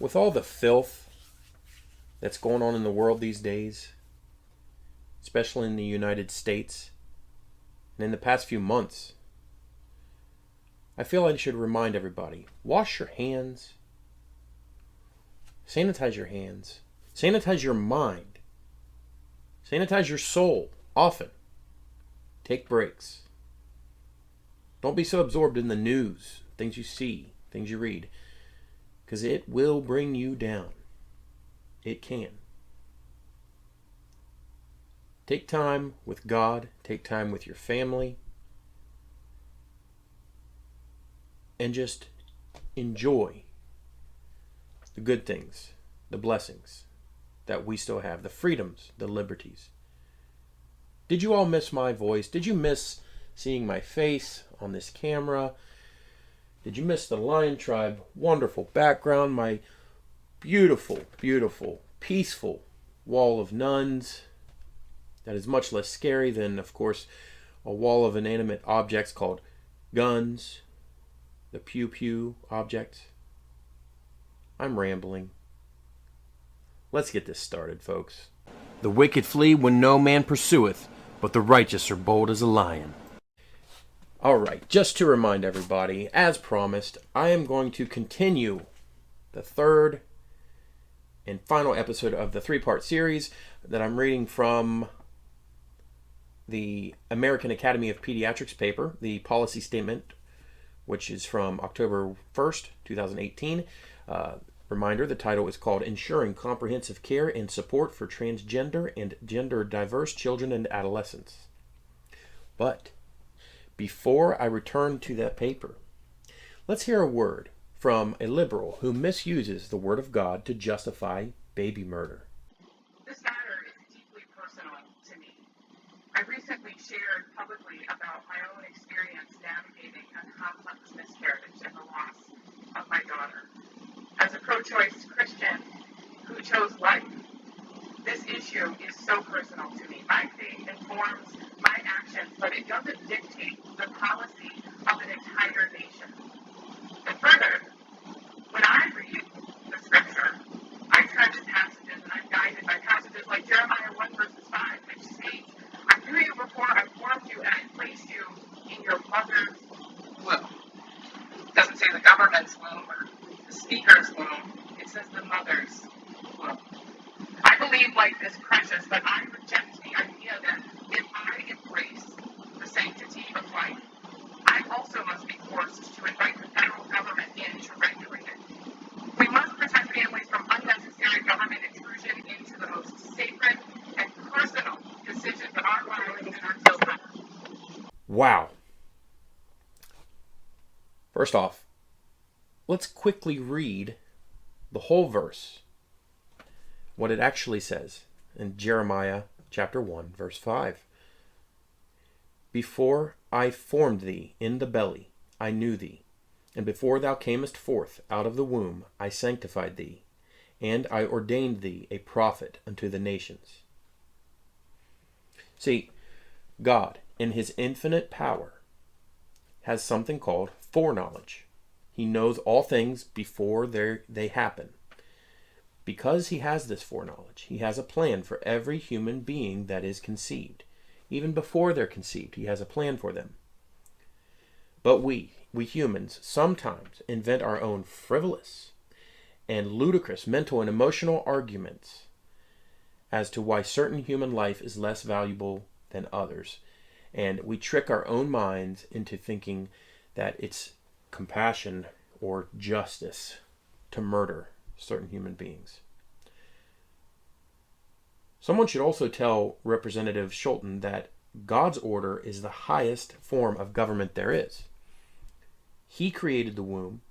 With all the filth that's going on in the world these days, especially in the United States, and in the past few months, I feel I should remind everybody, wash your hands, sanitize your hands, sanitize your mind, sanitize your soul often. Take breaks. Don't be so absorbed in the news, things you see, things you read, because it will bring you down. It can. Take time with God, take time with your family, and just enjoy the good things, the blessings that we still have, the freedoms, the liberties. Did you all miss my voice? Did you miss seeing my face on this camera? Did you miss the Lion Tribe wonderful background, my beautiful, beautiful, peaceful wall of nuns that is much less scary than, of course, a wall of inanimate objects called guns, the pew-pew objects? I'm rambling. Let's get this started, folks. The wicked flee when no man pursueth, but the righteous are bold as a lion. All right, just to remind everybody, as promised, I am going to continue the third and final episode of the three-part series that I'm reading from the American Academy of Pediatrics paper, the policy statement, which is from October 1st, 2018. Reminder, the title is called Ensuring Comprehensive Care and Support for Transgender and Gender Diverse Children and Adolescents. But before I return to that paper, let's hear a word from a liberal who misuses the Word of God to justify baby murder. This matter is deeply personal to me. I recently shared publicly about my own experience navigating a complex miscarriage and the loss of my daughter. As a pro-choice Christian who chose life, this issue is so personal to me. My faith informs my actions, but it doesn't dictate the policy of an entire nation. And further, when I read the scripture, I turn to passages and I'm guided by passages like Jeremiah 1 verses 5, which states, I knew you before I formed you and I placed you in your mother's womb. It doesn't say the government's womb or the speaker's womb. It says the mother's womb. I believe life is precious, but I reject the idea that if I embrace the sanctity of life, I also must be forced to invite the federal government in to regulate it. We must protect families from unnecessary government intrusion into the most sacred and personal decisions of our lives and our children. Wow. First off, let's quickly read the whole verse, what it actually says in Jeremiah chapter 1, verse 5. Before I formed thee in the belly, I knew thee, and before thou camest forth out of the womb, I sanctified thee, and I ordained thee a prophet unto the nations. See, God, in his infinite power, has something called foreknowledge. He knows all things before they happen. Because he has this foreknowledge, he has a plan for every human being that is conceived. Even before they're conceived, he has a plan for them. But we humans, sometimes invent our own frivolous and ludicrous mental and emotional arguments as to why certain human life is less valuable than others. And we trick our own minds into thinking that it's compassion or justice to murder certain human beings. Someone should also tell Representative Schulten that God's order is the highest form of government there is. He created the womb.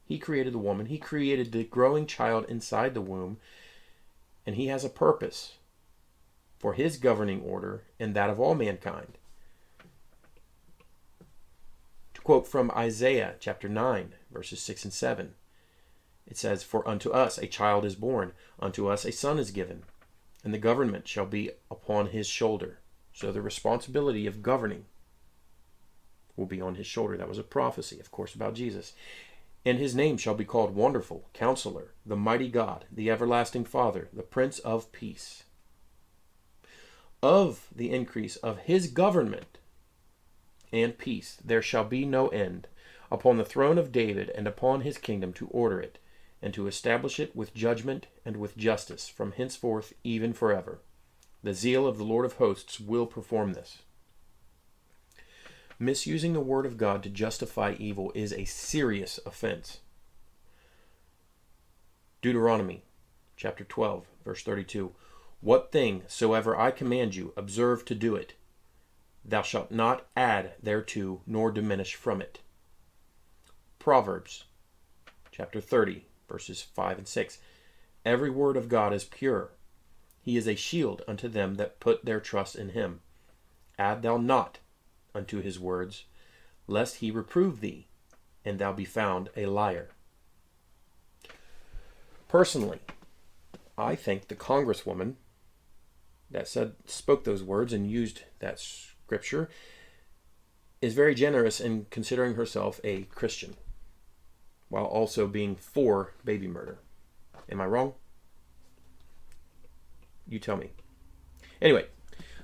He created the woman. He created the growing child inside the womb. And he has a purpose for his governing order and that of all mankind. To quote from Isaiah chapter 9, verses 6 and 7, it says, For unto us a child is born, unto us a son is given, and the government shall be upon his shoulder. So the responsibility of governing will be on his shoulder. That was a prophecy, of course, about Jesus. And his name shall be called Wonderful, Counselor, the Mighty God, the Everlasting Father, the Prince of Peace. Of the increase of his government and peace there shall be no end, upon the throne of David and upon his kingdom, to order it, and to establish it with judgment and with justice, from henceforth even forever. The zeal of the Lord of hosts will perform this. Misusing the word of God to justify evil is a serious offense. Deuteronomy chapter 12, verse 32. What thing soever I command you, observe to do it. Thou shalt not add thereto, nor diminish from it. Proverbs chapter 30, verses 5 and 6. Every word of God is pure. He is a shield unto them that put their trust in him. Add thou not unto his words, lest he reprove thee, and thou be found a liar. Personally, I think the congresswoman that spoke those words and used that scripture is very generous in considering herself a Christian, while also being for baby murder. Am I wrong? You tell me. Anyway,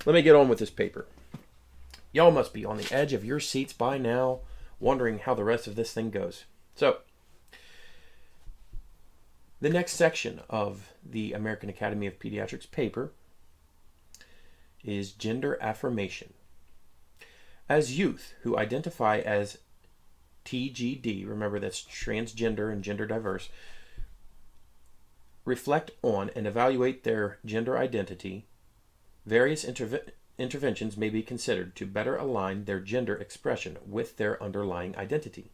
let me get on with this paper. Y'all must be on the edge of your seats by now, wondering how the rest of this thing goes. So, the next section of the American Academy of Pediatrics paper is gender affirmation. As youth who identify as TGD, remember that's transgender and gender diverse, reflect on and evaluate their gender identity, various interventions may be considered to better align their gender expression with their underlying identity.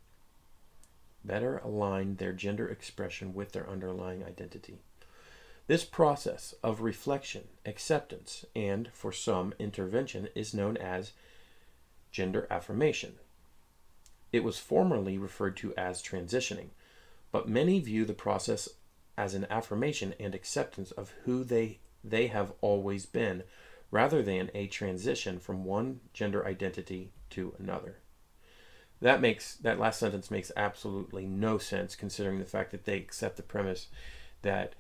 Better align their gender expression with their underlying identity. This process of reflection, acceptance, and, for some, intervention is known as gender affirmation. It was formerly referred to as transitioning, but many view the process as an affirmation and acceptance of who they have always been, rather than a transition from one gender identity to another. That last sentence makes absolutely no sense, considering the fact that they accept the premise that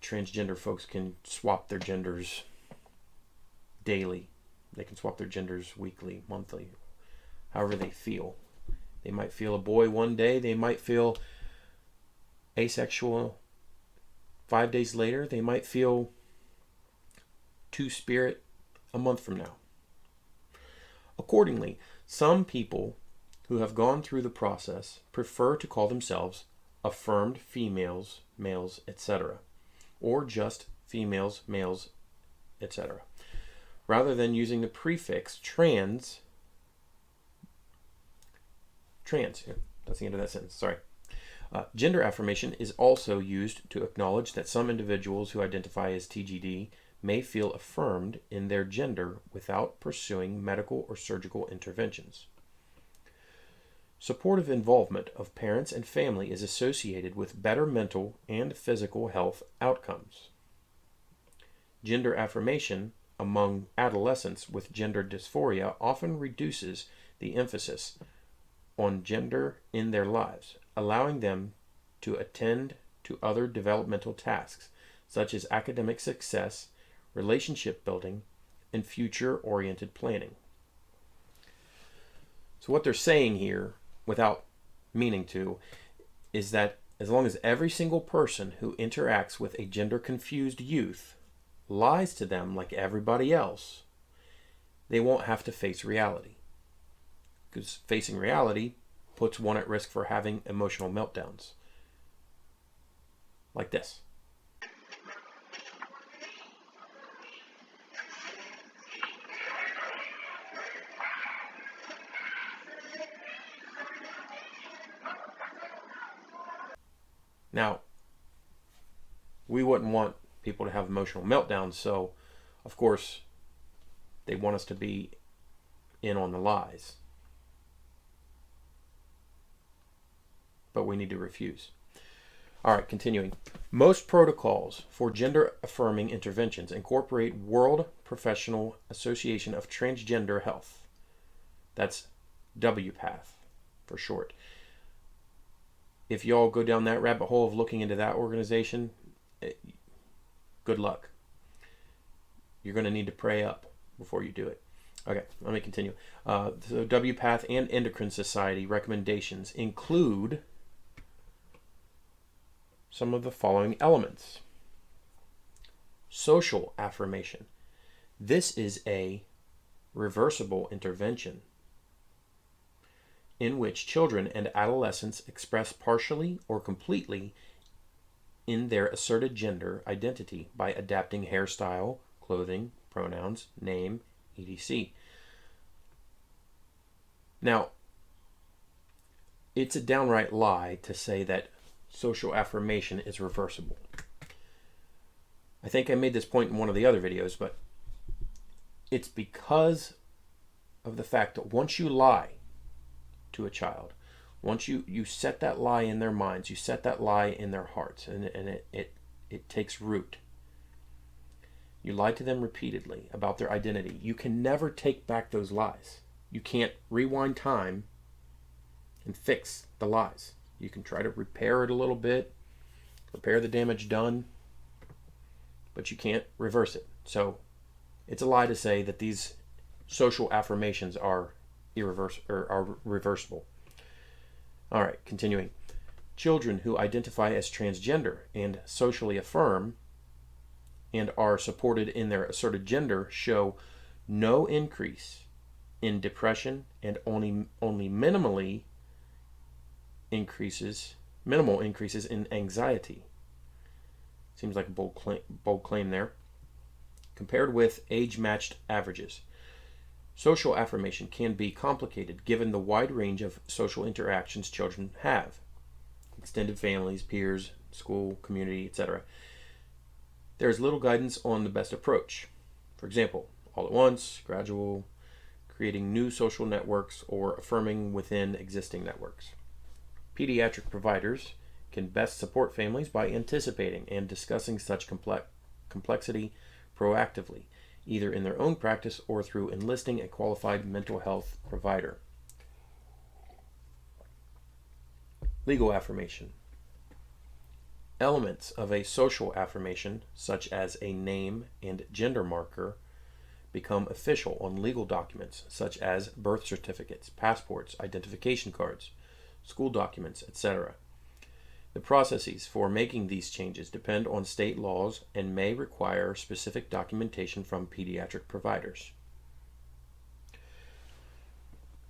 transgender folks can swap their genders daily. They can swap their genders weekly, monthly, however they feel. They might feel a boy one day, they might feel asexual 5 days later, they might feel two-spirit a month from now. Accordingly, some people who have gone through the process prefer to call themselves affirmed females, males, etc., or just females, males, etc., rather than using the prefix trans. That's the end of that sentence, sorry. Gender affirmation is also used to acknowledge that some individuals who identify as TGD may feel affirmed in their gender without pursuing medical or surgical interventions. Supportive involvement of parents and family is associated with better mental and physical health outcomes. Gender affirmation among adolescents with gender dysphoria often reduces the emphasis on gender in their lives, allowing them to attend to other developmental tasks, such as academic success, relationship building, and future-oriented planning. So what they're saying here, without meaning to, is that as long as every single person who interacts with a gender-confused youth lies to them like everybody else, they won't have to face reality. Because facing reality puts one at risk for having emotional meltdowns. Like this. Now, we wouldn't want people to have emotional meltdowns, so of course they want us to be in on the lies. But we need to refuse. All right, continuing. Most protocols for gender-affirming interventions incorporate World Professional Association of Transgender Health. That's WPATH for short. if y'all go down that rabbit hole of looking into that organization, good luck. You're going to need to pray up before you do it. Okay, let me continue. So WPATH and Endocrine Society recommendations include some of the following elements. Social affirmation. This is a reversible intervention in which children and adolescents express partially or completely in their asserted gender identity by adapting hairstyle, clothing, pronouns, name, etc. Now, it's a downright lie to say that social affirmation is reversible. I think I made this point in one of the other videos, but it's because of the fact that once you lie to a child, once you set that lie in their minds, you set that lie in their hearts, and it takes root. You lie to them repeatedly about their identity. You can never take back those lies. You can't rewind time and fix the lies. You can try to repair it a little bit, repair the damage done, but you can't reverse it. So it's a lie to say that these social affirmations are reversible. All right, continuing. Children who identify as transgender and socially affirm and are supported in their asserted gender show no increase in depression and only minimal increases in anxiety. Seems like a bold claim there. Compared with age-matched averages. Social affirmation can be complicated given the wide range of social interactions children have. Extended families, peers, school, community, etc. There is little guidance on the best approach. For example, all at once, gradual, creating new social networks, or affirming within existing networks. Pediatric providers can best support families by anticipating and discussing such complexity proactively, either in their own practice or through enlisting a qualified mental health provider. Legal affirmation. Elements of a social affirmation, such as a name and gender marker, become official on legal documents such as birth certificates, passports, identification cards, school documents, etc. The processes for making these changes depend on state laws and may require specific documentation from pediatric providers.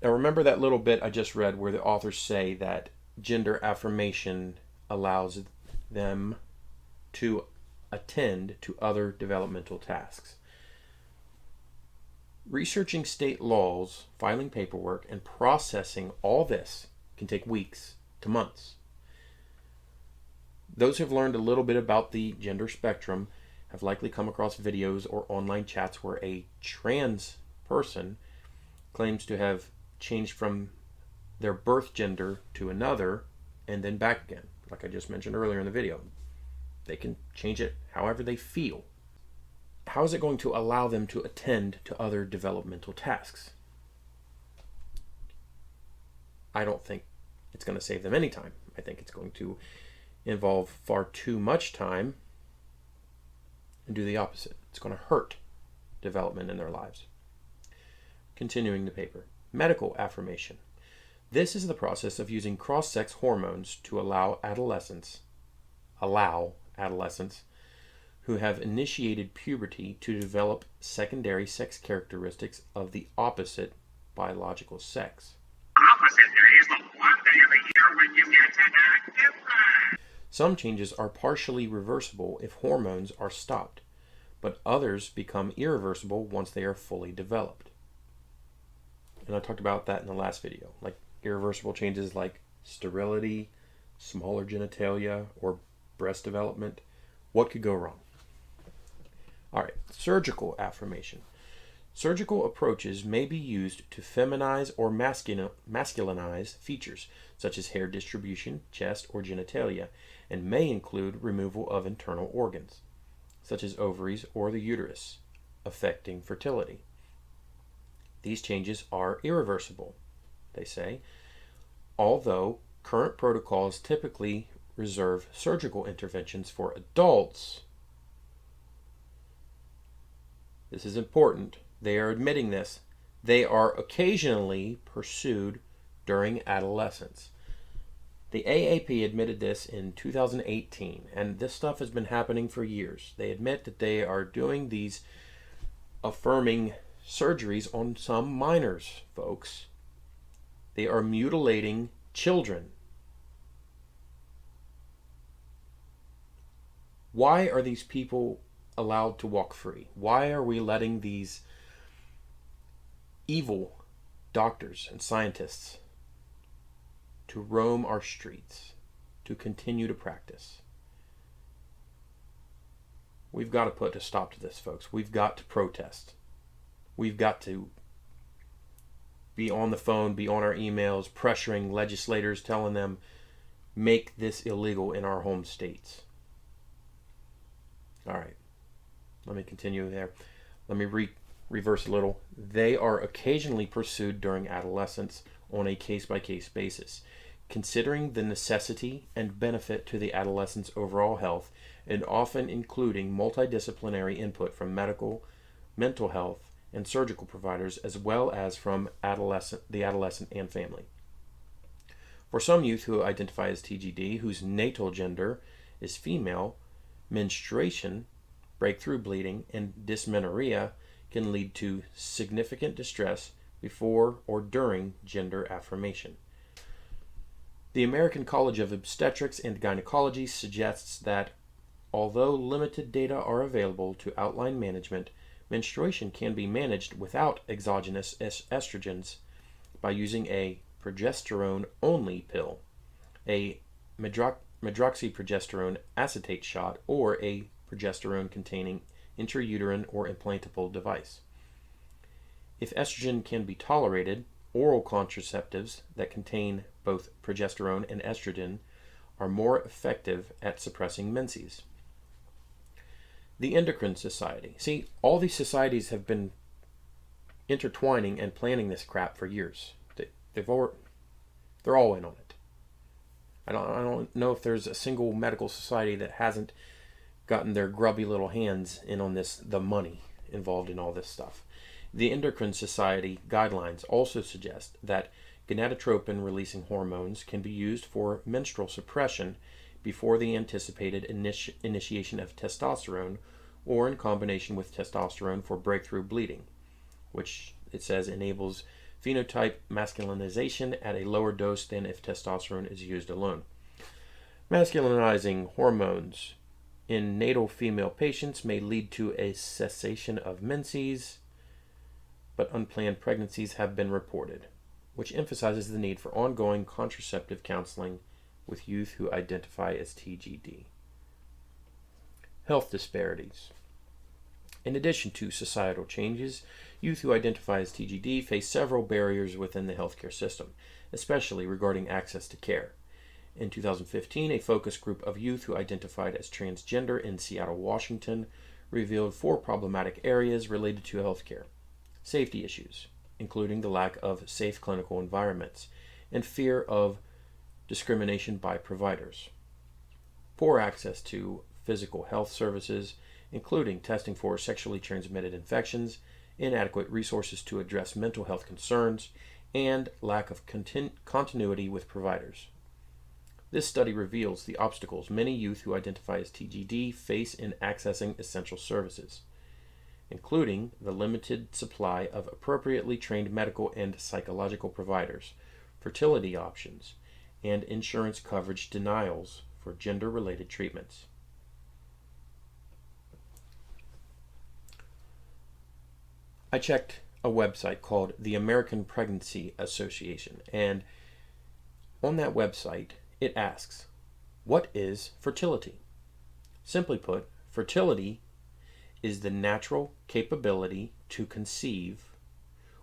Now remember that little bit I just read where the authors say that gender affirmation allows them to attend to other developmental tasks. Researching state laws, filing paperwork, and processing all this can take weeks to months. Those who have learned a little bit about the gender spectrum have likely come across videos or online chats where a trans person claims to have changed from their birth gender to another and then back again, like I just mentioned earlier in the video. They can change it however they feel. How is it going to allow them to attend to other developmental tasks? I don't think it's going to save them any time. I think it's going to involve far too much time and do the opposite. It's going to hurt development in their lives. Continuing the paper. Medical affirmation. This is the process of using cross-sex hormones to allow adolescents who have initiated puberty to develop secondary sex characteristics of the opposite biological sex. Opposite Day is the one day of the year when you get to act different. Some changes are partially reversible if hormones are stopped, but others become irreversible once they are fully developed. And I talked about that in the last video, like irreversible changes like sterility, smaller genitalia, or breast development. What could go wrong? All right, surgical affirmation. Surgical approaches may be used to feminize or masculinize features, such as hair distribution, chest, or genitalia, and may include removal of internal organs, such as ovaries or the uterus, affecting fertility. These changes are irreversible, they say, although Current protocols typically reserve surgical interventions for adults. This is important. They are admitting this. They are occasionally pursued during adolescence. The AAP admitted this in 2018, and this stuff has been happening for years. They admit that they are doing these affirming surgeries on some minors, folks. They are mutilating children. Why are these people allowed to walk free? Why are we letting these evil doctors and scientists to roam our streets, to continue to practice? We've got to put a stop to this, folks. We've got to protest. We've got to be on the phone, be on our emails, pressuring legislators, telling them, make this illegal in our home states. All right, let me continue there. Let me reverse a little. They are occasionally pursued during adolescence on a case-by-case basis, considering the necessity and benefit to the adolescent's overall health, and often including multidisciplinary input from medical, mental health, and surgical providers, as well as from the adolescent and family. For some youth who identify as TGD, whose natal gender is female, menstruation, breakthrough bleeding, and dysmenorrhea can lead to significant distress before or during gender affirmation. The American College of Obstetrics and Gynecology suggests that although limited data are available to outline management, menstruation can be managed without exogenous estrogens by using a progesterone-only pill, a medroxyprogesterone acetate shot, or a progesterone-containing intrauterine or implantable device. If estrogen can be tolerated, oral contraceptives that contain both progesterone and estrogen are more effective at suppressing menses. The Endocrine Society. See, all these societies have been intertwining and planning this crap for years. They're all in on it. I don't know if there's a single medical society that hasn't gotten their grubby little hands in on this, the money involved in all this stuff. The Endocrine Society guidelines also suggest that gonadotropin releasing hormones can be used for menstrual suppression before the anticipated initiation of testosterone, or in combination with testosterone for breakthrough bleeding, which it says enables phenotype masculinization at a lower dose than if testosterone is used alone. Masculinizing hormones in natal female patients may lead to a cessation of menses, but unplanned pregnancies have been reported, which emphasizes the need for ongoing contraceptive counseling with youth who identify as TGD. Health disparities. In addition to societal changes, youth who identify as TGD face several barriers within the healthcare system, especially regarding access to care. In 2015, a focus group of youth who identified as transgender in Seattle, Washington, revealed 4 problematic areas related to healthcare. Safety issues, including the lack of safe clinical environments and fear of discrimination by providers. Poor access to physical health services, including testing for sexually transmitted infections, inadequate resources to address mental health concerns, and lack of continuity with providers. This study reveals the obstacles many youth who identify as TGD face in accessing essential services, including the limited supply of appropriately trained medical and psychological providers, fertility options, and insurance coverage denials for gender-related treatments. I checked a website called the American Pregnancy Association, and on that website it asks, what is fertility? Simply put, fertility is the natural capability to conceive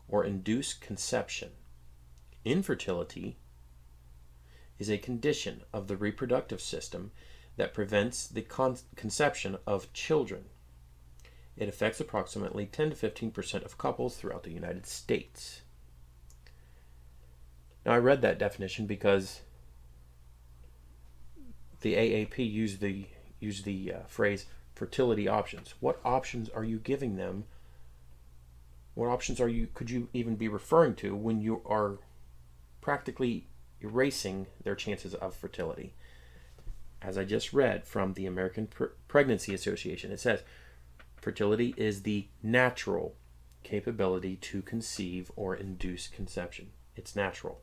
or induce conception. Infertility is a condition of the reproductive system that prevents the conception of children. It affects approximately 10 to 15% of couples throughout the United States. Now, I read that definition because the AAP used the phrase fertility options. What options are you giving them? What options could you even be referring to when you are practically erasing their chances of fertility? As I just read from the American Pregnancy Association, it says fertility is the natural capability to conceive or induce conception. It's natural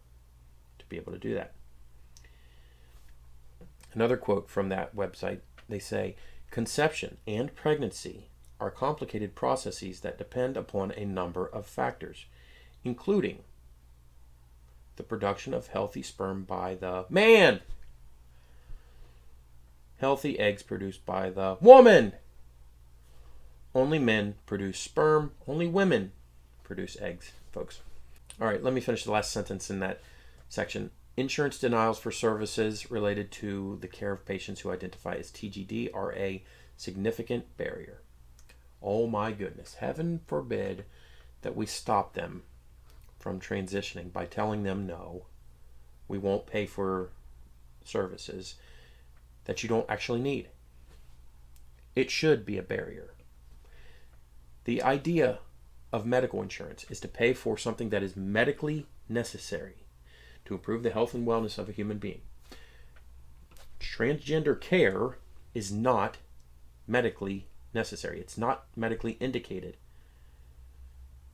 to be able to do that. Another quote from that website, they say, conception and pregnancy are complicated processes that depend upon a number of factors, including the production of healthy sperm by the man, healthy eggs produced by the woman. Only men produce sperm, only women produce eggs, folks. All right, let me finish the last sentence in that section. Insurance denials for services related to the care of patients who identify as TGD are a significant barrier. Oh my goodness, heaven forbid that we stop them from transitioning by telling them no, we won't pay for services that you don't actually need. It should be a barrier. The idea of medical insurance is to pay for something that is medically necessary to improve the health and wellness of a human being. Transgender care is not medically necessary. It's not medically indicated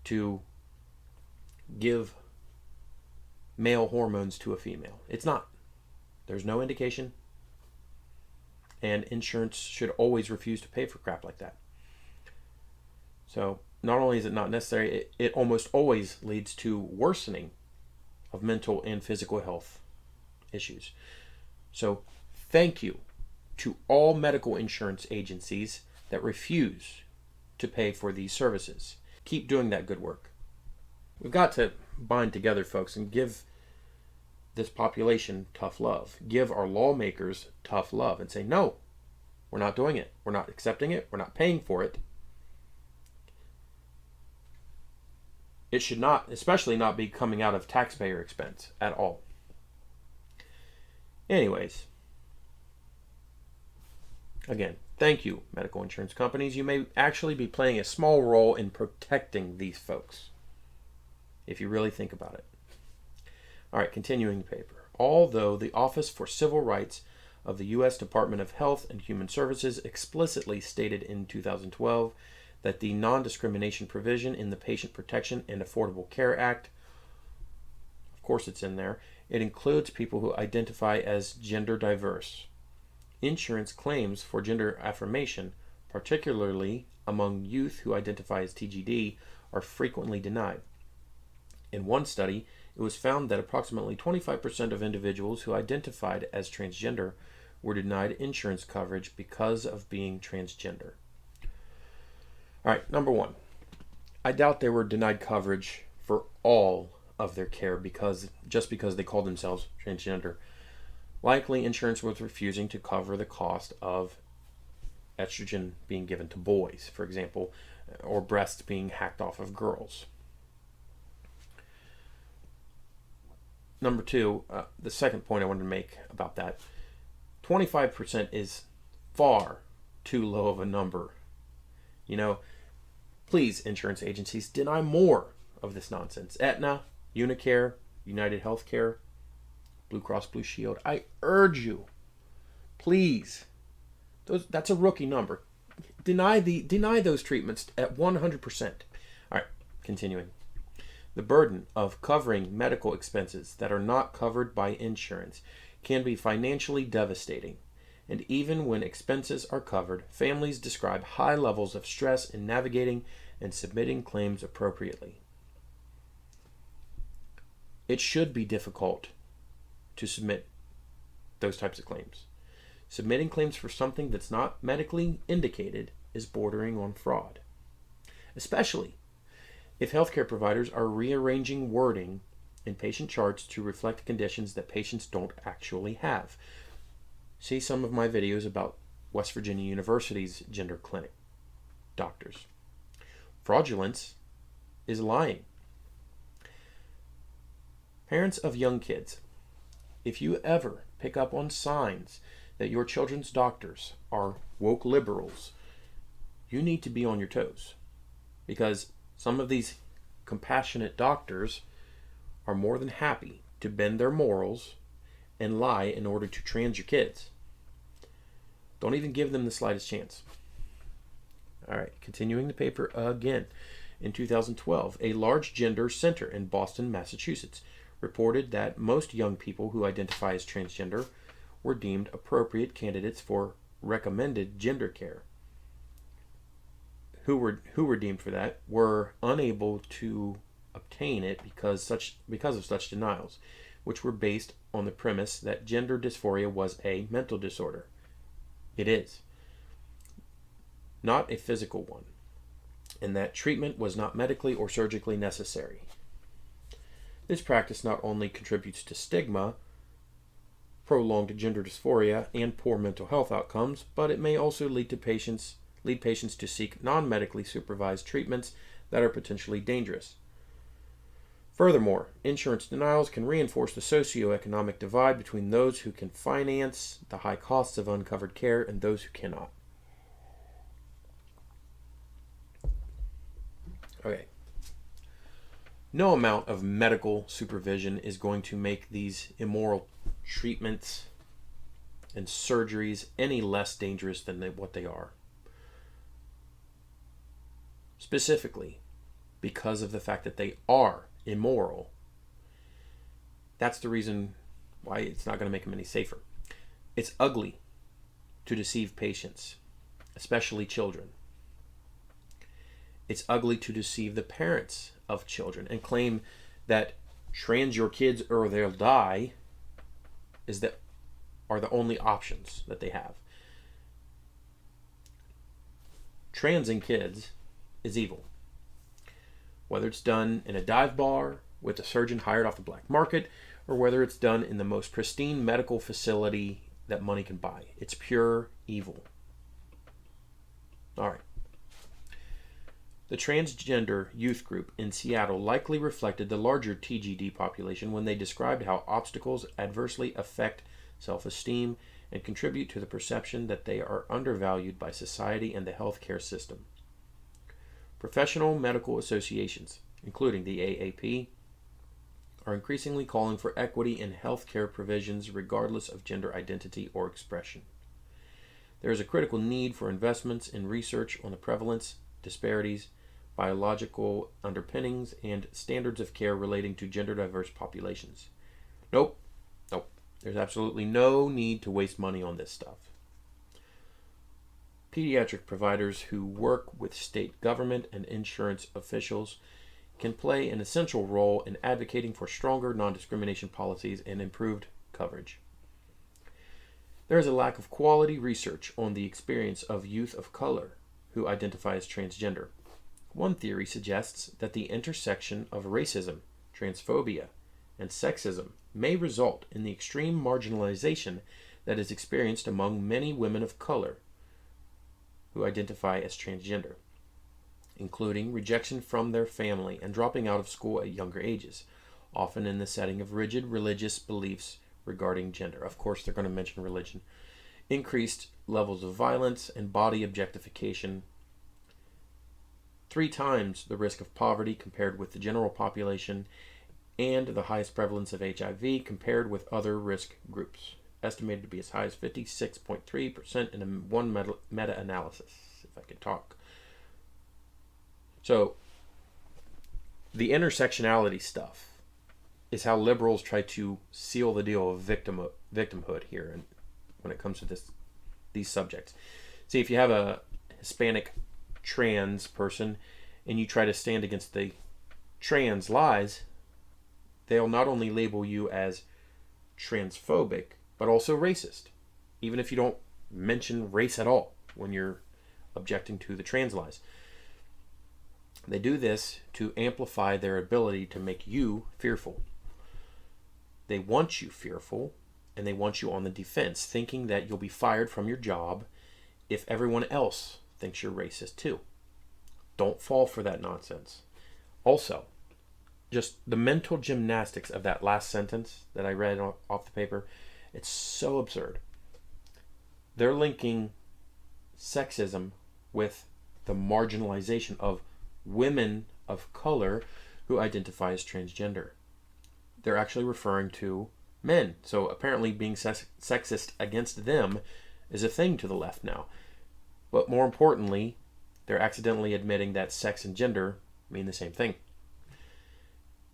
to give male hormones to a female. It's not. There's no indication. And insurance should always refuse to pay for crap like that. So not only is it not necessary, it almost always leads to worsening of mental and physical health issues. So thank you to all medical insurance agencies that refuse to pay for these services. Keep doing that good work. We've got to bind together, folks, and give this population tough love. Give our lawmakers tough love and say, no, we're not doing it. We're not accepting it. We're not paying for it. It should not, especially not be coming out of taxpayer expense at all. Anyways, again, thank you, medical insurance companies. You may actually be playing a small role in protecting these folks, if you really think about it. All right, continuing the paper. Although the Office for Civil Rights of the U.S. Department of Health and Human Services explicitly stated in 2012 that the non-discrimination provision in the Patient Protection and Affordable Care Act, of course it's in there, it includes people who identify as gender diverse. Insurance claims for gender affirmation, particularly among youth who identify as TGD, are frequently denied. In one study, it was found that approximately 25% of individuals who identified as transgender were denied insurance coverage because of being transgender. All right, number one, I doubt they were denied coverage for all of their care just because they called themselves transgender. Likely, insurance was refusing to cover the cost of estrogen being given to boys, for example, or breasts being hacked off of girls. Number two, the second point I wanted to make about that, 25% is far too low of a number. You know, please, insurance agencies, deny more of this nonsense. Aetna, Unicare, United Healthcare, Blue Cross Blue Shield. I urge you, please. That's a rookie number. Deny those treatments at 100%. All right, continuing. The burden of covering medical expenses that are not covered by insurance can be financially devastating. And even when expenses are covered, families describe high levels of stress in navigating and submitting claims appropriately. It should be difficult to submit those types of claims. Submitting claims for something that's not medically indicated is bordering on fraud, especially if healthcare providers are rearranging wording in patient charts to reflect conditions that patients don't actually have. See some of my videos about West Virginia University's gender clinic doctors. Fraudulence is lying. Parents of young kids, if you ever pick up on signs that your children's doctors are woke liberals, you need to be on your toes, because some of these compassionate doctors are more than happy to bend their morals and lie in order to trans your kids. Don't even give them the slightest chance. All right, continuing the paper again. In 2012, a large gender center in Boston, Massachusetts, reported that most young people who identify as transgender were deemed appropriate candidates for recommended gender care. Who were deemed for that were unable to obtain it because of such denials, which were based on the premise that gender dysphoria was a mental disorder. It is not a physical one, and that treatment was not medically or surgically necessary. This practice not only contributes to stigma, prolonged gender dysphoria, and poor mental health outcomes, but it may also lead patients to seek non-medically supervised treatments that are potentially dangerous. Furthermore, insurance denials can reinforce the socioeconomic divide between those who can finance the high costs of uncovered care and those who cannot. Okay. No amount of medical supervision is going to make these immoral treatments and surgeries any less dangerous than what they are. Specifically, because of the fact that they are immoral. That's the reason why it's not going to make them any safer. It's ugly to deceive patients, especially children. It's ugly to deceive the parents of children and claim that trans your kids or they'll die are the only options that they have. Transing kids is evil. Whether it's done in a dive bar with a surgeon hired off the black market, or whether it's done in the most pristine medical facility that money can buy. It's pure evil. All right. The transgender youth group in Seattle likely reflected the larger TGD population when they described how obstacles adversely affect self-esteem and contribute to the perception that they are undervalued by society and the healthcare system. Professional medical associations, including the AAP, are increasingly calling for equity in healthcare provisions regardless of gender identity or expression. There is a critical need for investments in research on the prevalence, disparities, biological underpinnings, and standards of care relating to gender diverse populations. Nope. There's absolutely no need to waste money on this stuff. Pediatric providers who work with state government and insurance officials can play an essential role in advocating for stronger non-discrimination policies and improved coverage. There is a lack of quality research on the experience of youth of color who identify as transgender. One theory suggests that the intersection of racism, transphobia, and sexism may result in the extreme marginalization that is experienced among many women of color who identify as transgender, including rejection from their family and dropping out of school at younger ages, often in the setting of rigid religious beliefs regarding gender. Of course, they're going to mention religion. Increased levels of violence and body objectification, 3 times the risk of poverty compared with the general population, and the highest prevalence of HIV compared with other risk groups, estimated to be as high as 56.3% in one meta-analysis, if I could talk. So, the intersectionality stuff is how liberals try to seal the deal of victimhood here, and when it comes to these subjects. See, if you have a Hispanic trans person and you try to stand against the trans lies, they'll not only label you as transphobic, but also racist, even if you don't mention race at all when you're objecting to the trans lies. They do this to amplify their ability to make you fearful. They want you fearful, and they want you on the defense, thinking that you'll be fired from your job if everyone else thinks you're racist too. Don't fall for that nonsense. Also, just the mental gymnastics of that last sentence that I read off the paper, it's so absurd. they're linking sexism with the marginalization of women of color who identify as transgender. They're actually referring to men. So apparently being sexist against them is a thing to the left now. But more importantly, they're accidentally admitting that sex and gender mean the same thing.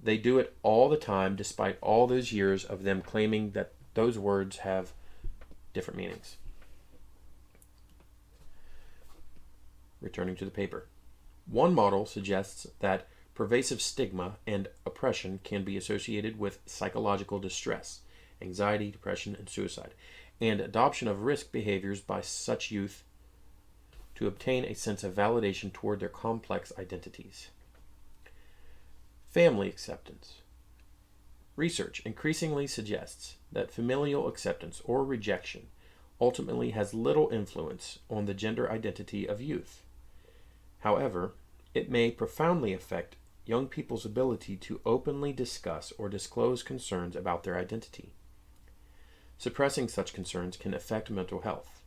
They do it all the time, despite all those years of them claiming that those words have different meanings. Returning to the paper. One model suggests that pervasive stigma and oppression can be associated with psychological distress, anxiety, depression, and suicide, and adoption of risk behaviors by such youth to obtain a sense of validation toward their complex identities. Family acceptance. Research increasingly suggests that familial acceptance or rejection ultimately has little influence on the gender identity of youth. However, it may profoundly affect young people's ability to openly discuss or disclose concerns about their identity. Suppressing such concerns can affect mental health.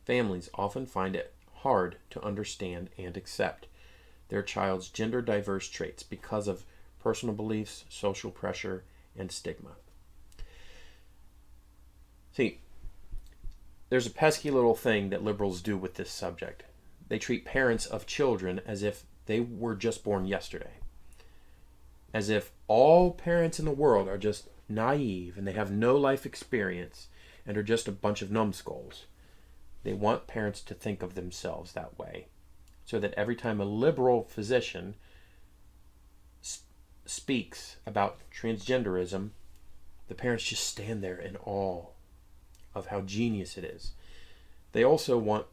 Families often find it hard to understand and accept their child's gender diverse traits because of personal beliefs, social pressure, and stigma. See, there's a pesky little thing that liberals do with this subject. They treat parents of children as if they were just born yesterday. As if all parents in the world are just naive and they have no life experience and are just a bunch of numbskulls. They want parents to think of themselves that way, so that every time a liberal physician speaks about transgenderism, the parents just stand there in awe of how genius it is. They also want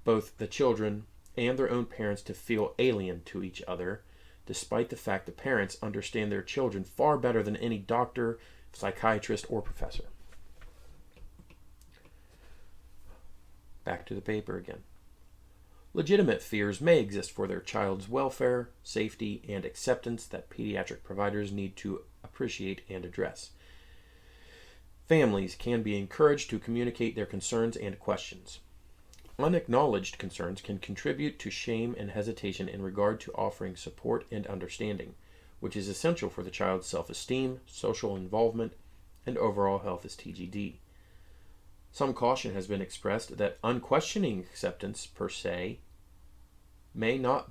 both the children and their own parents to feel alien to each other, despite the fact that parents understand their children far better than any doctor, psychiatrist, or professor. Back to the paper again. Legitimate fears may exist for their child's welfare, safety, and acceptance that pediatric providers need to appreciate and address. Families can be encouraged to communicate their concerns and questions. Unacknowledged concerns can contribute to shame and hesitation in regard to offering support and understanding, which is essential for the child's self-esteem, social involvement, and overall health as TGD. Some caution has been expressed that unquestioning acceptance per se may not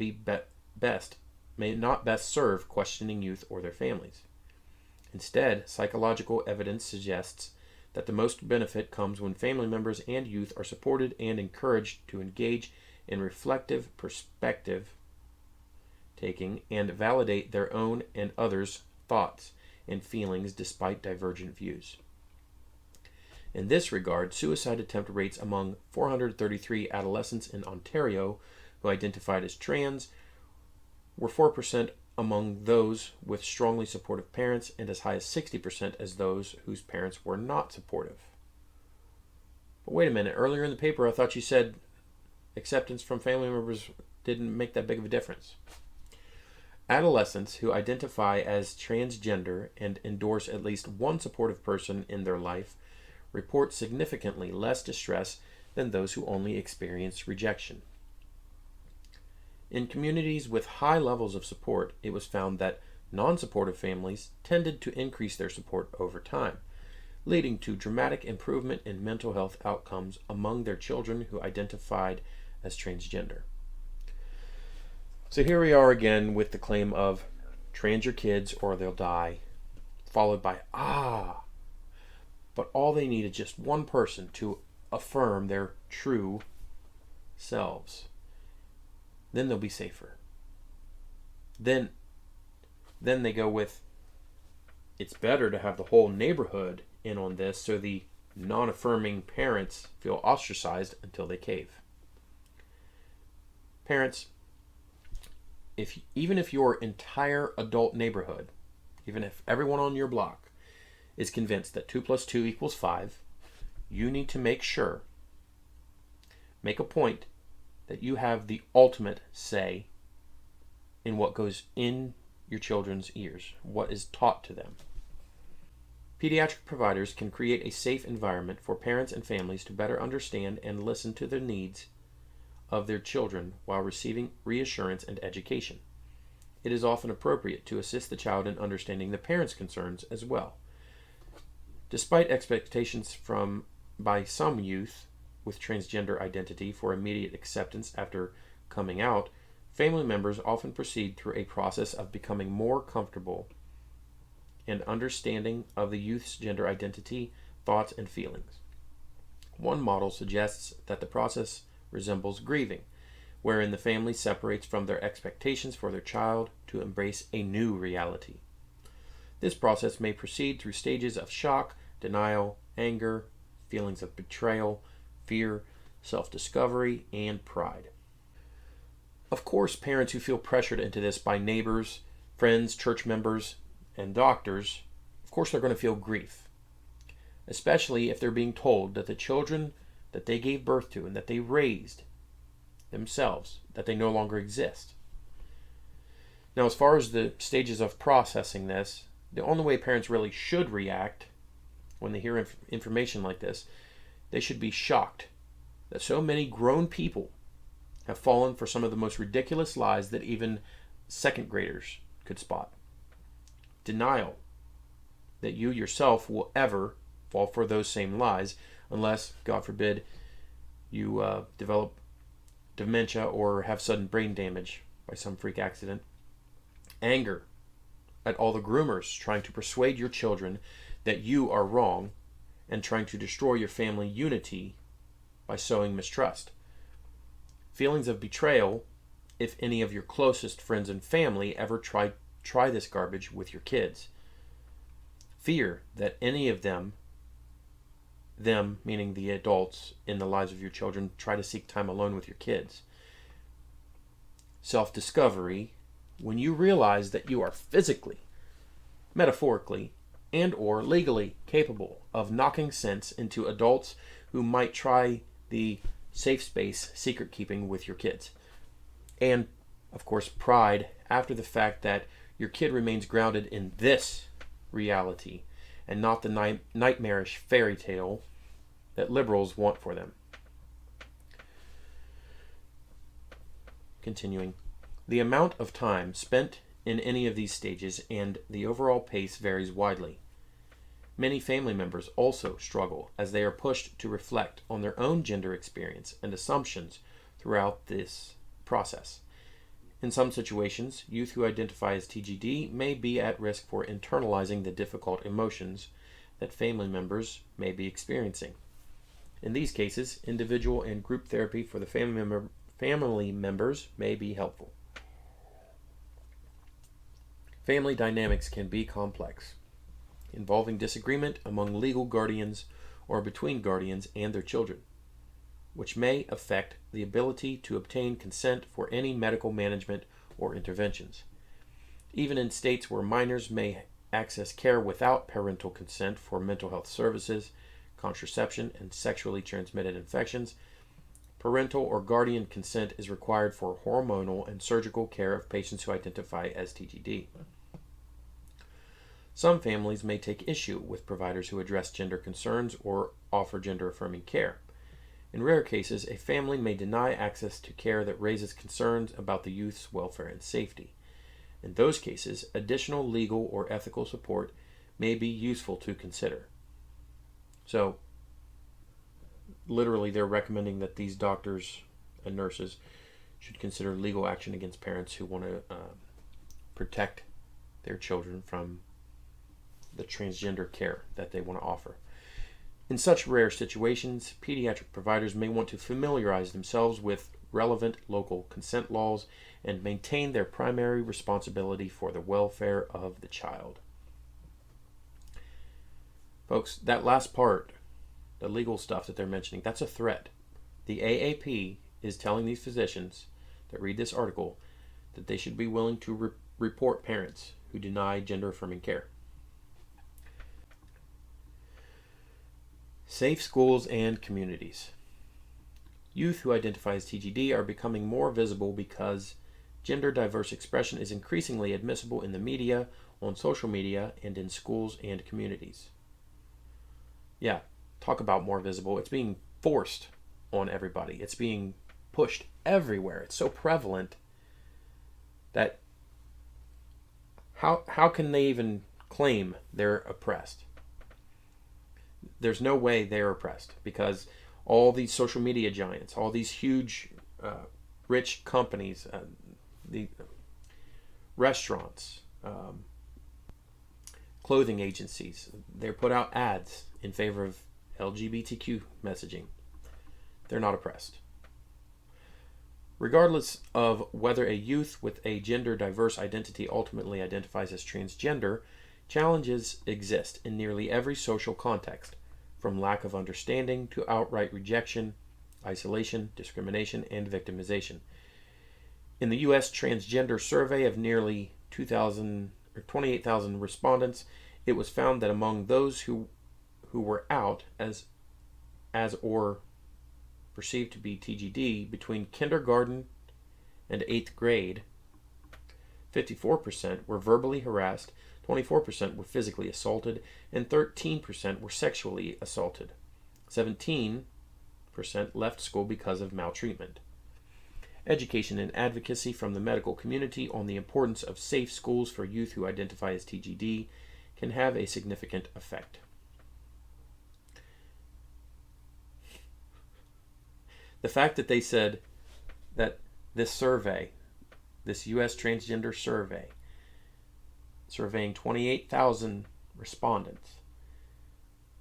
best serve questioning youth or their families. Instead, psychological evidence suggests that the most benefit comes when family members and youth are supported and encouraged to engage in reflective perspective taking and validate their own and others' thoughts and feelings despite divergent views. In this regard, suicide attempt rates among 433 adolescents in Ontario who identified as trans were 4% among those with strongly supportive parents and as high as 60% as those whose parents were not supportive. But wait a minute, earlier in the paper I thought you said acceptance from family members didn't make that big of a difference. Adolescents who identify as transgender and endorse at least one supportive person in their life report significantly less distress than those who only experience rejection. In communities with high levels of support, it was found that non-supportive families tended to increase their support over time, leading to dramatic improvement in mental health outcomes among their children who identified as transgender. So here we are again with the claim of trans your kids or they'll die, followed by but all they need is just one person to affirm their true selves. Then they'll be safer. Then they go with, it's better to have the whole neighborhood in on this so the non-affirming parents feel ostracized until they cave. Parents, even if your entire adult neighborhood, even if everyone on your block is convinced that 2 + 2 = 5, you need to make a point that you have the ultimate say in what goes in your children's ears, what is taught to them. Pediatric providers can create a safe environment for parents and families to better understand and listen to the needs of their children while receiving reassurance and education. It is often appropriate to assist the child in understanding the parent's concerns as well. Despite expectations by some youth with transgender identity for immediate acceptance after coming out, family members often proceed through a process of becoming more comfortable and understanding of the youth's gender identity, thoughts, and feelings. One model suggests that the process resembles grieving, wherein the family separates from their expectations for their child to embrace a new reality. This process may proceed through stages of shock, denial, anger, feelings of betrayal, fear, self-discovery, and pride. Of course, parents who feel pressured into this by neighbors, friends, church members, and doctors, of course they're going to feel grief, especially if they're being told that the children that they gave birth to and that they raised themselves, that they no longer exist. Now, as far as the stages of processing this, the only way parents really should react when they hear information like this, they should be shocked that so many grown people have fallen for some of the most ridiculous lies that even second graders could spot. Denial that you yourself will ever fall for those same lies unless, God forbid, you develop dementia or have sudden brain damage by some freak accident. Anger at all the groomers trying to persuade your children that you are wrong and trying to destroy your family unity by sowing mistrust. Feelings of betrayal if any of your closest friends and family ever try this garbage with your kids. Fear that any of them meaning the adults in the lives of your children, try to seek time alone with your kids. Self-discovery, when you realize that you are physically, metaphorically, and or legally capable of knocking sense into adults who might try the safe space secret keeping with your kids. And, of course, pride after the fact that your kid remains grounded in this reality and not the nightmarish fairy tale that liberals want for them. Continuing, the amount of time spent in any of these stages and the overall pace varies widely. Many family members also struggle as they are pushed to reflect on their own gender experience and assumptions throughout this process. In some situations, youth who identify as TGD may be at risk for internalizing the difficult emotions that family members may be experiencing. In these cases, individual and group therapy for the family members may be helpful. Family dynamics can be complex, involving disagreement among legal guardians or between guardians and their children, which may affect the ability to obtain consent for any medical management or interventions. Even in states where minors may access care without parental consent for mental health services, contraception, and sexually transmitted infections, parental or guardian consent is required for hormonal and surgical care of patients who identify as TGD. Some families may take issue with providers who address gender concerns or offer gender-affirming care. In rare cases, a family may deny access to care that raises concerns about the youth's welfare and safety. In those cases, additional legal or ethical support may be useful to consider. So, literally, they're recommending that these doctors and nurses should consider legal action against parents who want to protect their children from the transgender care that they want to offer. In such rare situations, pediatric providers may want to familiarize themselves with relevant local consent laws and maintain their primary responsibility for the welfare of the child. Folks, that last part, the legal stuff that they're mentioning, that's a threat. The AAP is telling these physicians that read this article that they should be willing to report parents who deny gender-affirming care. Safe schools and communities. Youth who identify as TGD are becoming more visible because gender diverse expression is increasingly admissible in the media, on social media, and in schools and communities. Yeah, talk about more visible. It's being forced on everybody. It's being pushed everywhere. It's so prevalent that how can they even claim they're oppressed? There's no way they're oppressed because all these social media giants, all these huge, rich companies, the restaurants, clothing agencies, they put out ads in favor of LGBTQ messaging. They're not oppressed. Regardless of whether a youth with a gender diverse identity ultimately identifies as transgender, challenges exist in nearly every social context, from lack of understanding to outright rejection, isolation, discrimination, and victimization. In the U.S. Transgender Survey of nearly 28,000 respondents, it was found that among those who were out as or perceived to be TGD between kindergarten and 8th grade, 54% were verbally harassed, 24% were physically assaulted, and 13% were sexually assaulted. 17% left school because of maltreatment. Education and advocacy from the medical community on the importance of safe schools for youth who identify as TGD can have a significant effect. The fact that they said that this survey, this U.S. Transgender Survey, surveying 28,000 respondents,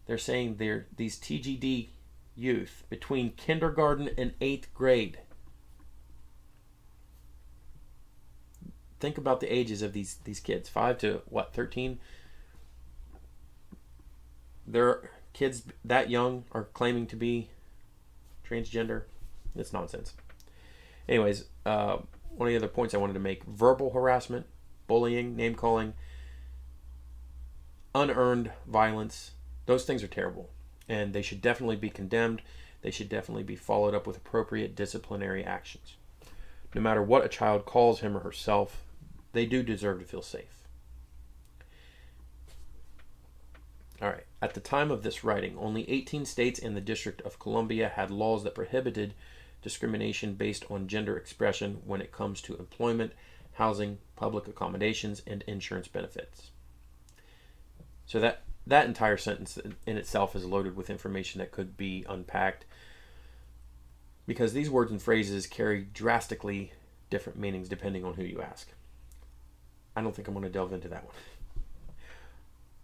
they're saying these TGD youth between kindergarten and 8th grade. Think about the ages of these kids, 5 to 13? Their kids that young are claiming to be transgender. It's nonsense. Anyways, one of the other points I wanted to make: verbal harassment, bullying, name calling, unearned violence. Those things are terrible, and they should definitely be condemned. They should definitely be followed up with appropriate disciplinary actions. No matter what a child calls him or herself, they do deserve to feel safe. All right. At the time of this writing, only 18 states and the District of Columbia had laws that prohibited discrimination based on gender expression when it comes to employment, housing, public accommodations, and insurance benefits. So that entire sentence in itself is loaded with information that could be unpacked, because these words and phrases carry drastically different meanings depending on who you ask. I don't think I'm going to delve into that one.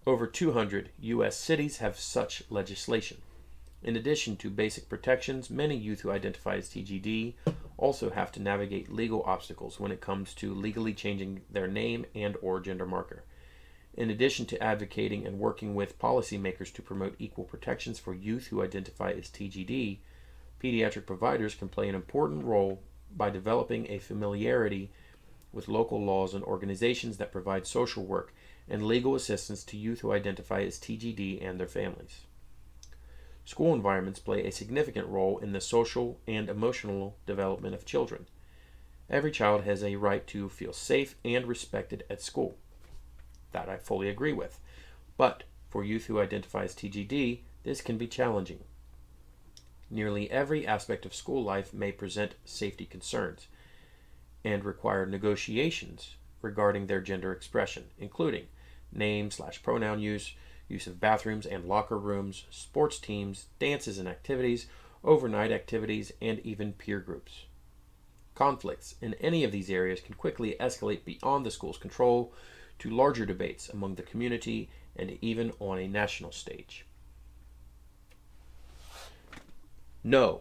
Over 200 U.S. cities have such legislation. In addition to basic protections, many youth who identify as TGD also have to navigate legal obstacles when it comes to legally changing their name and or gender marker. In addition to advocating and working with policymakers to promote equal protections for youth who identify as TGD, pediatric providers can play an important role by developing a familiarity with local laws and organizations that provide social work and legal assistance to youth who identify as TGD and their families. School environments play a significant role in the social and emotional development of children. Every child has a right to feel safe and respected at school. That I fully agree with. But for youth who identify as TGD, this can be challenging. Nearly every aspect of school life may present safety concerns and require negotiations regarding their gender expression, including name/pronoun use of bathrooms and locker rooms, sports teams, dances and activities, overnight activities, and even peer groups. Conflicts in any of these areas can quickly escalate beyond the school's control to larger debates among the community and even on a national stage. No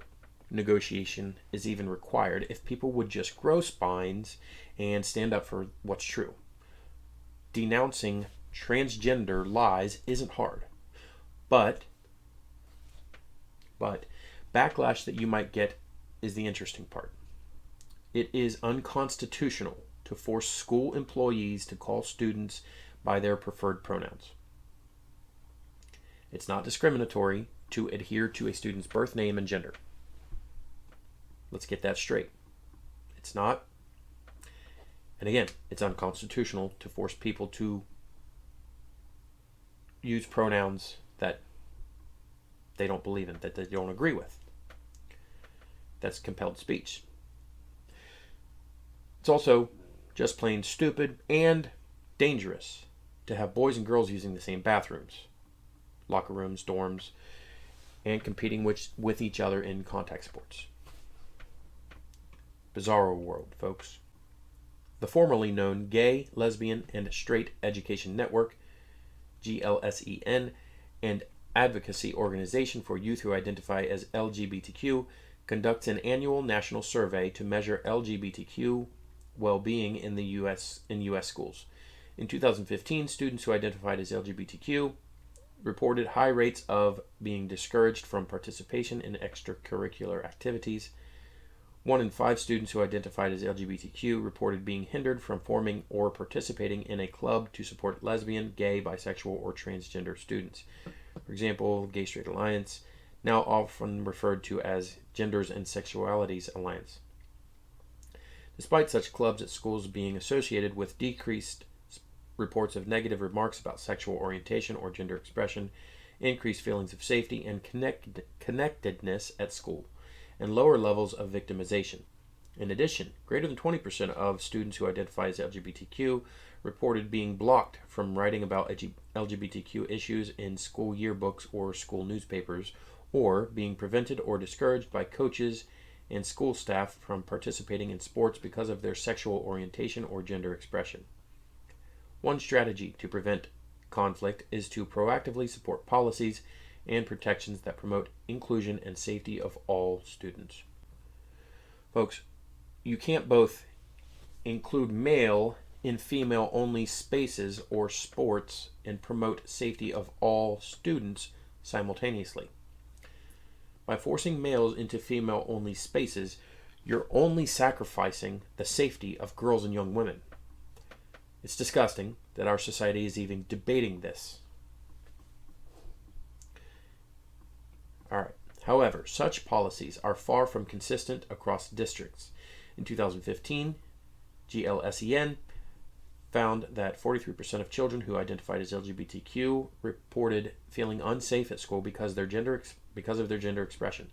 negotiation is even required if people would just grow spines and stand up for what's true. Denouncing transgender lies isn't hard, but backlash that you might get is the interesting part. It is unconstitutional to force school employees to call students by their preferred pronouns. It's not discriminatory to adhere to a student's birth name and gender. Let's get that straight. It's not. And again, it's unconstitutional to force people to use pronouns that they don't believe in, that they don't agree with. That's compelled speech. It's also just plain stupid and dangerous to have boys and girls using the same bathrooms, locker rooms, dorms, and competing with each other in contact sports. Bizarro world, folks. The formerly known Gay, Lesbian, and Straight Education Network, GLSEN, and advocacy organization for youth who identify as LGBTQ conducts an annual national survey to measure LGBTQ well-being in the U.S. schools. In 2015, students who identified as LGBTQ reported high rates of being discouraged from participation in extracurricular activities. 1 in 5 students who identified as LGBTQ reported being hindered from forming or participating in a club to support lesbian, gay, bisexual, or transgender students. For example, Gay Straight Alliance, now often referred to as Genders and Sexualities Alliance. Despite such clubs at schools being associated with decreased reports of negative remarks about sexual orientation or gender expression, increased feelings of safety and connectedness at school, and lower levels of victimization. In addition, greater than 20% of students who identify as LGBTQ reported being blocked from writing about LGBTQ issues in school yearbooks or school newspapers, or being prevented or discouraged by coaches and school staff from participating in sports because of their sexual orientation or gender expression. One strategy to prevent conflict is to proactively support policies and protections that promote inclusion and safety of all students. Folks, you can't both include male in female-only spaces or sports and promote safety of all students simultaneously. By forcing males into female-only spaces, you're only sacrificing the safety of girls and young women. It's disgusting that our society is even debating this. All right. However, such policies are far from consistent across districts. In 2015, GLSEN found that 43% of children who identified as LGBTQ reported feeling unsafe at school because of their gender expression.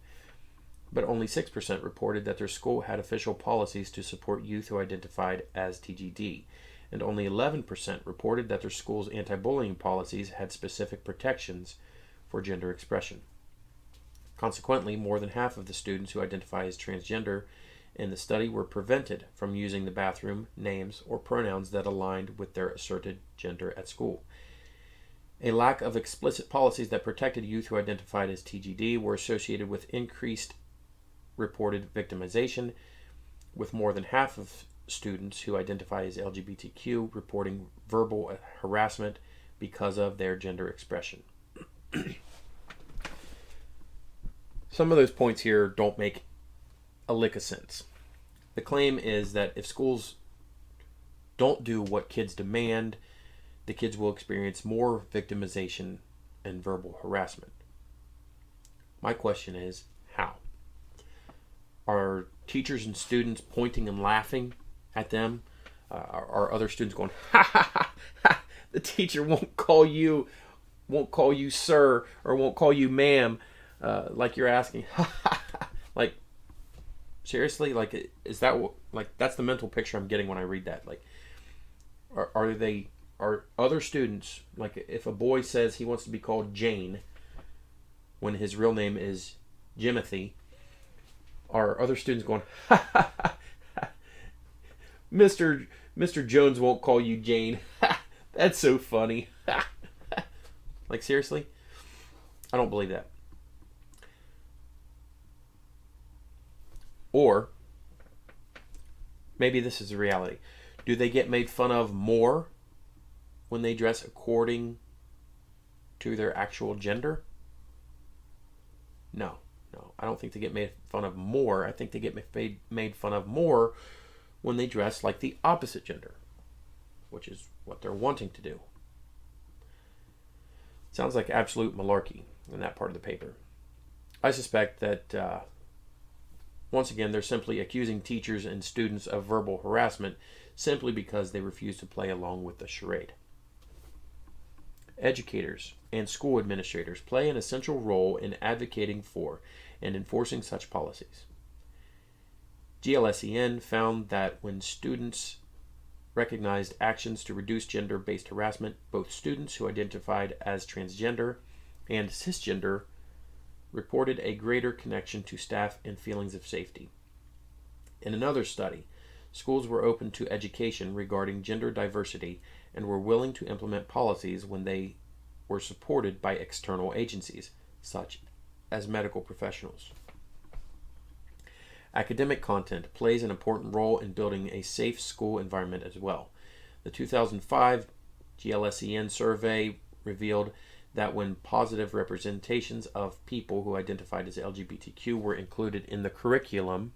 But only 6% reported that their school had official policies to support youth who identified as TGD, and only 11% reported that their school's anti-bullying policies had specific protections for gender expression. Consequently, more than half of the students who identify as transgender in the study were prevented from using the bathroom, names, or pronouns that aligned with their asserted gender at school. A lack of explicit policies that protected youth who identified as TGD were associated with increased reported victimization, with more than half of students who identify as LGBTQ reporting verbal harassment because of their gender expression. Some of those points here don't make a lick of sense. The claim is that if schools don't do what kids demand, the kids will experience more victimization and verbal harassment. My question is, how? Are teachers and students pointing and laughing at them? Are other students going, ha ha ha ha, the teacher won't call you sir, or won't call you ma'am, like you're asking. Like, seriously, like, is that like, that's the mental picture I'm getting when I read that? Like, are other students, like, if a boy says he wants to be called Jane when his real name is Jimothy, are other students going, ha ha ha, Mr. Jones won't call you Jane. That's so funny. Like, seriously? I don't believe that. Or maybe this is a reality. Do they get made fun of more when they dress according to their actual gender? No. I don't think they get made fun of more. I think they get made fun of more when they dress like the opposite gender, which is what they're wanting to do. Sounds like absolute malarkey in that part of the paper. I suspect that once again, they're simply accusing teachers and students of verbal harassment simply because they refuse to play along with the charade. educators, and school administrators play an essential role in advocating for and enforcing such policies. GLSEN found that when students recognized actions to reduce gender-based harassment, both students who identified as transgender and cisgender reported a greater connection to staff and feelings of safety. In another study, schools were open to education regarding gender diversity and were willing to implement policies when they were supported by external agencies, such as medical professionals. Academic content plays an important role in building a safe school environment as well. The 2005 GLSEN survey revealed that when positive representations of people who identified as LGBTQ were included in the curriculum,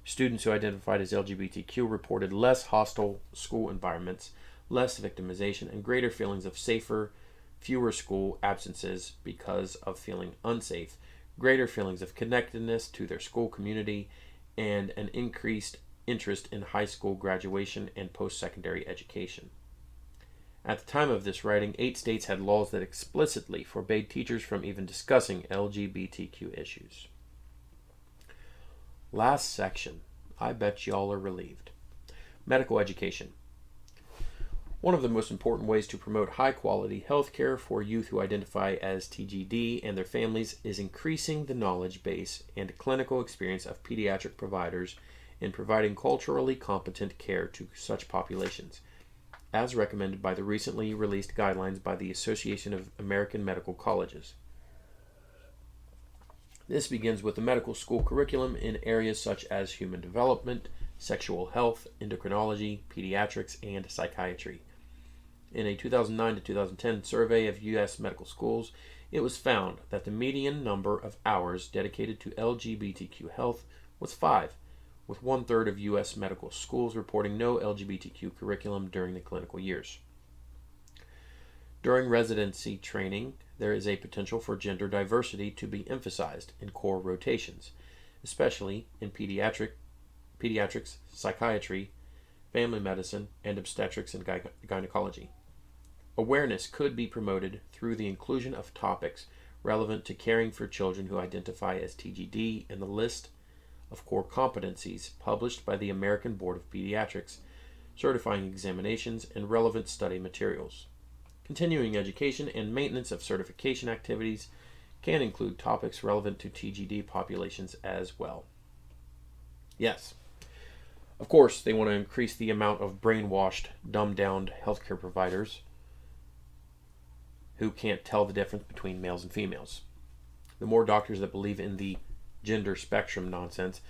students who identified as LGBTQ reported less hostile school environments, less victimization, and greater feelings of safer, fewer school absences because of feeling unsafe, greater feelings of connectedness to their school community, and an increased interest in high school graduation and post-secondary education. At the time of this writing, 8 states had laws that explicitly forbade teachers from even discussing LGBTQ issues. Last section. I bet y'all are relieved. Medical education. One of the most important ways to promote high-quality health care for youth who identify as TGD and their families is increasing the knowledge base and clinical experience of pediatric providers in providing culturally competent care to such populations, as recommended by the recently released guidelines by the Association of American Medical Colleges. This begins with the medical school curriculum in areas such as human development, sexual health, endocrinology, pediatrics, and psychiatry. In a 2009 to 2010 survey of U.S. medical schools, it was found that the median number of hours dedicated to LGBTQ health was 5, with 1/3 of U.S. medical schools reporting no LGBTQ curriculum during the clinical years. During residency training, there is a potential for gender diversity to be emphasized in core rotations, especially in pediatrics, psychiatry, family medicine, and obstetrics and gynecology. Awareness could be promoted through the inclusion of topics relevant to caring for children who identify as TGD in the list of core competencies published by the American Board of Pediatrics, certifying examinations, and relevant study materials. Continuing education and maintenance of certification activities can include topics relevant to TGD populations as well. Yes, of course, they want to increase the amount of brainwashed, dumbed-down healthcare providers who can't tell the difference between males and females. The more doctors that believe in the gender spectrum nonsense,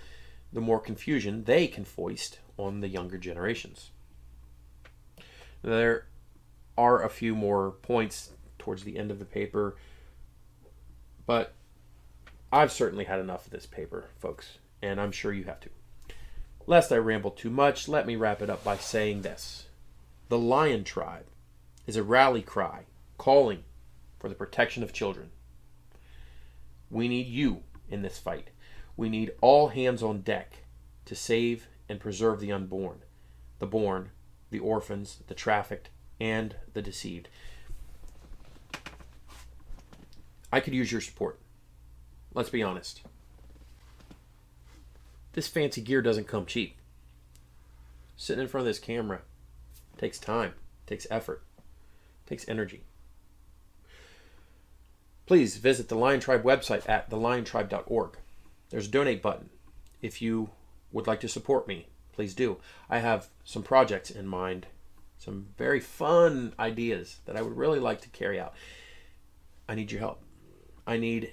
the more confusion they can foist on the younger generations. There are a few more points towards the end of the paper, but I've certainly had enough of this paper, folks, and I'm sure you have too. Lest I ramble too much, let me wrap it up by saying this. The Lion Tribe is a rally cry calling for the protection of children. We need you in this fight. We need all hands on deck to save and preserve the unborn, the born, the orphans, the trafficked, and the deceived. I could use your support. Let's be honest. This fancy gear doesn't come cheap. Sitting in front of this camera takes time, takes effort, takes energy. Please visit the Lion Tribe website at theliontribe.org. There's a donate button. If you would like to support me, please do. I have some projects in mind, some very fun ideas that I would really like to carry out. I need your help. I need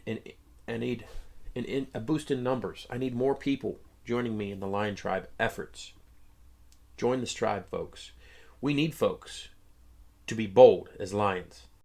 a boost in numbers. I need more people joining me in the Lion Tribe efforts. Join this tribe, folks. We need folks to be bold as lions.